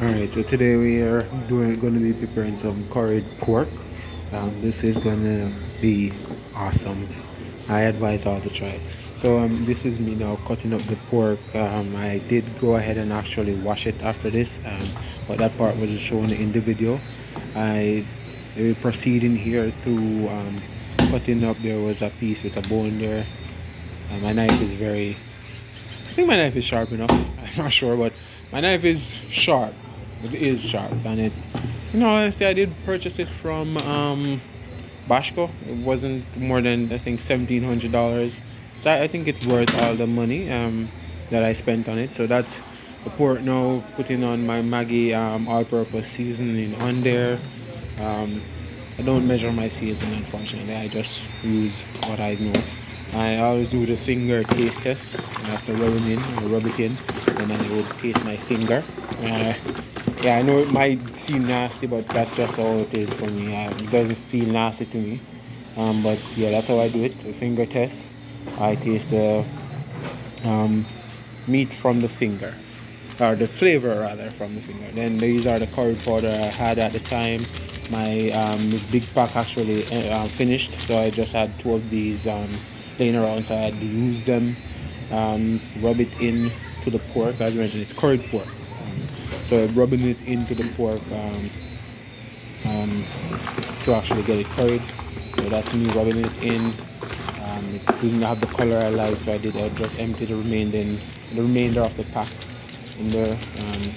Alright, so today we are going to be preparing some curried pork. This is going to be awesome. I advise all to try. So this is me now cutting up the pork. I did go ahead and actually wash it after this, but that part wasn't shown in the video. I will proceed in here through cutting up. There was a piece with a bone there. My knife is very, I think my knife is sharp enough. I'm not sure, but my knife is sharp. It is sharp, and honestly, I did purchase it from Bashko. It wasn't more than I think $1,700. So I think it's worth all the money that I spent on it. So that's the pork now. Putting on my Maggi all-purpose seasoning on there. Um, I don't measure my seasoning, unfortunately. I just use what I know. I always do the finger taste test. After rub it in, and then I would taste my finger. Yeah, I know it might seem nasty, but that's just how it is for me. It doesn't feel nasty to me. But yeah, that's how I do it. The finger test. I taste the meat from the finger, or the flavor rather from the finger. Then these are the curry powder I had at the time. My big pack actually finished, so I just had two of these laying around, so I had to use them. Rub it in to the pork. As mentioned, it's curried pork. So rubbing it into the pork um, to actually get it curried. So that's me rubbing it in. It didn't have the color I like, so I just empty the remainder of the pack in there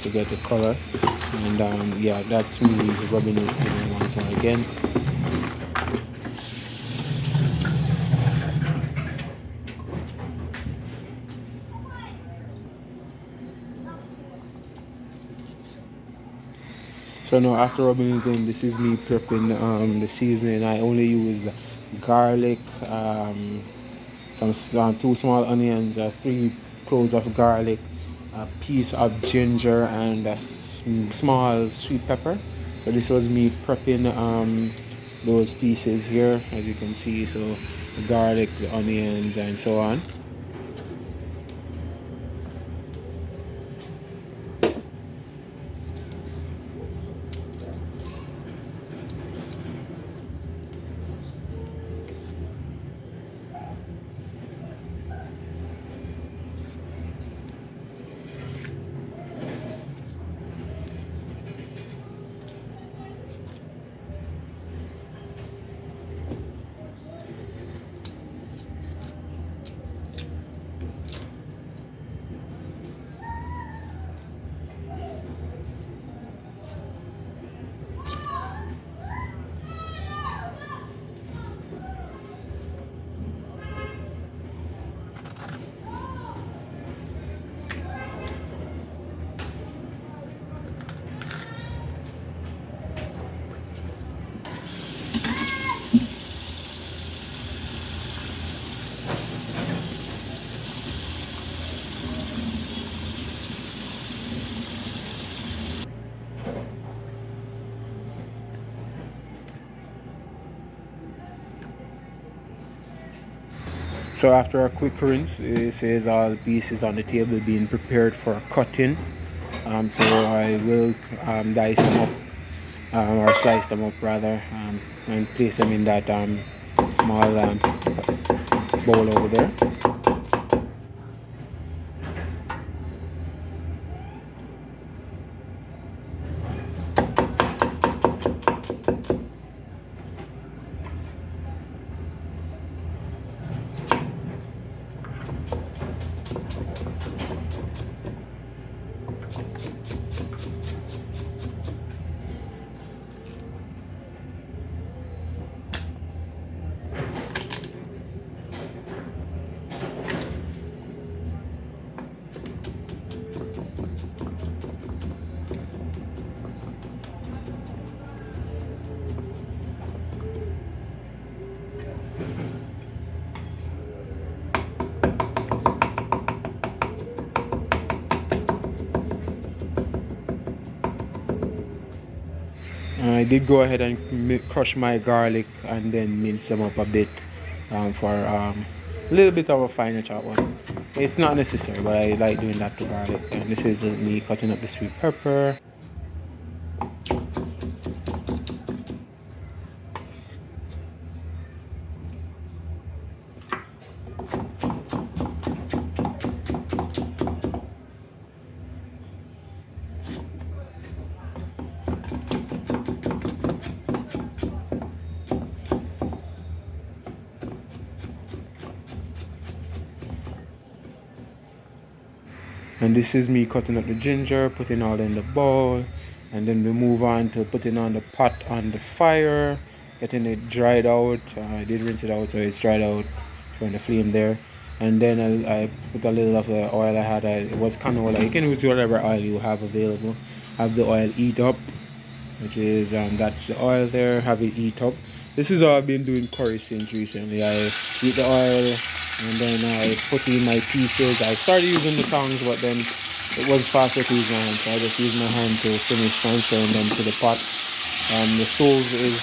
to get the color. And yeah, that's me rubbing it in once more again. So now after rubbing it in, this is me prepping the seasoning. I only use garlic, two small onions, three cloves of garlic, a piece of ginger, and a small sweet pepper. So this was me prepping those pieces here, as you can see. So the garlic, the onions, and so on. So after a quick rinse, it says all pieces on the table being prepared for cutting. So I will dice them up, or slice them up rather, and place them in that small bowl over there. I did go ahead and crush my garlic and then mince them up a bit for a little bit of a finer chop one. It's not necessary, but I like doing that to garlic. And this is me cutting up the sweet pepper. And this is me cutting up the ginger, putting all in the bowl, and then we move on to putting on the pot on the fire, getting it dried out. I did rinse it out, so it's dried out from the flame there. And then I put a little of the oil I had. It was canola. You can use whatever oil you have available. Have the oil heat up, which is that's the oil there. Have it heat up. This is how I've been doing curry since recently. I heat the oil, and then I put in my pieces. I started using the tongs, but then it was faster to use my hand, so I just used my hand to finish transferring them to the pot. The stove is,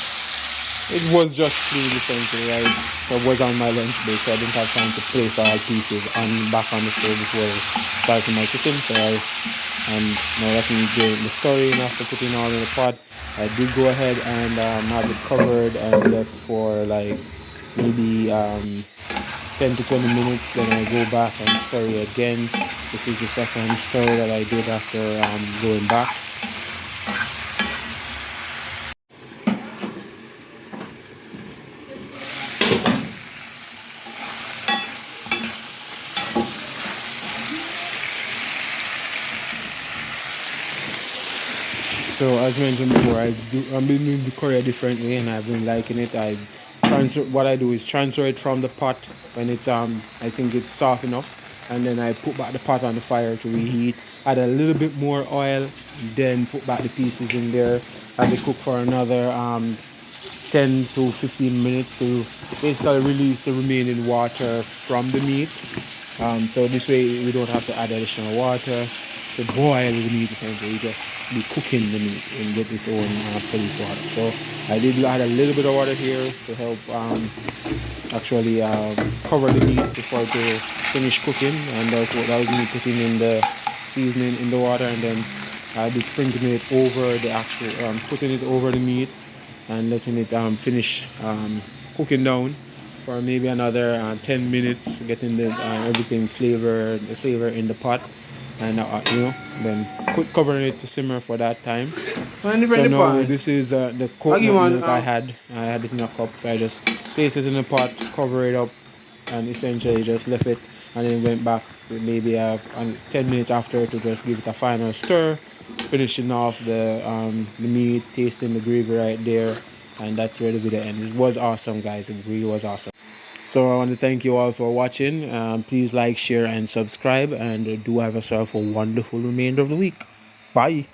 it was just clean essentially. I was on my lunch break, so I didn't have time to place all pieces back on the stove before starting my cooking. So now that we get the story after putting all in the pot, I did go ahead and have it covered and left for like maybe 10 to 20 minutes. Then I go back and stir it again. This is the second stir that I did after going back. So as mentioned before, I've been doing the curry a different way, and I've been liking it. What I do is transfer it from the pot when it's I think it's soft enough, and then I put back the pot on the fire to reheat. Add a little bit more oil, then put back the pieces in there, and they cook for another 10 to 15 minutes to basically release the remaining water from the meat. So this way we don't have to add additional water to boil the meat. Essentially, you just be cooking the meat and get its own police water. So I did add a little bit of water here to help actually cover the meat before to finish cooking, and that was me putting in the seasoning in the water, and then I'll be sprinkling it over the actual putting it over the meat and letting it finish cooking down for maybe another 10 minutes, getting the everything the flavor in the pot, and then covering it to simmer for that time. So now this is the coconut milk I had it in a cup, so I just placed it in the pot, cover it up, and essentially just left it, and then went back maybe 10 minutes after to just give it a final stir, finishing off the meat, tasting the gravy right there, and that's where the video ends. It was awesome, guys. It really was awesome. So I want to thank you all for watching. Please like, share, and subscribe, and do have yourself a wonderful remainder of the week. Bye.